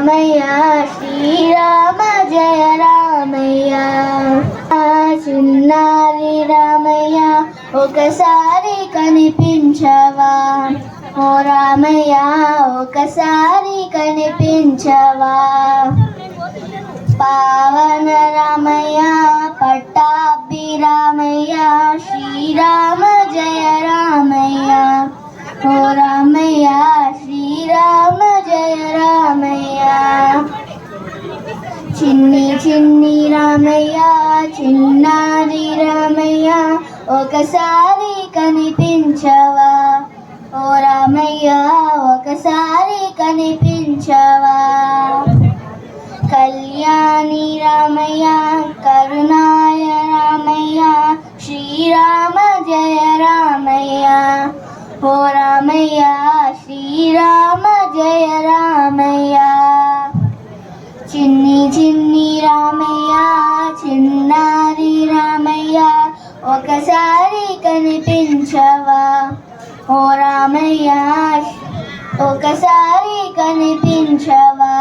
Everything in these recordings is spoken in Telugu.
రామయ్య శ్రీరామ జయ రామయ్య. చిన్నారి రామయ్య ఒకసారి కనిపించవా, ఓ రామయ్య ఒకసారి కనిపించవా. పావన రామయ్య పట్టాభి రామయ్య శ్రీరామ జయ రామయ్య, ఓ రామయ్య శ్రీరామ జయ రామయ్య. చిన్ని చిన్ని రామయ్య చిన్నారి రామయ్య ఒకసారి కనిపించవా, ఓ రామయ్య ఒకసారి కనిపించవా. కళ్యాణి రామయ్య కరుణాయ రామయ్య శ్రీరామ జయ రామయ్య, ఓ రామయ్య శ్రీరామ జయ రామయ్య. చిన్ని చిన్ని రామయ్య చిన్నారి రామయ్య ఒకసారి కనిపించవా, ఓ రామయ్య ఒకసారి కనిపించవా.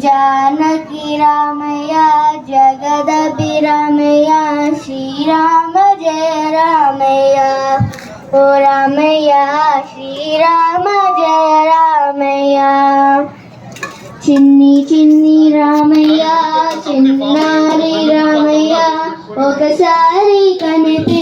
జానకి రామయ్య జగదభి రామయ్య శ్రీరామ జయ రామయ్య, ఓ రామయ్య శ్రీరామ జయ రామయ్య. చిన్ని చిన్ని రామయ్య చిన్నారి రామయ్య ఒకసారి కనిపి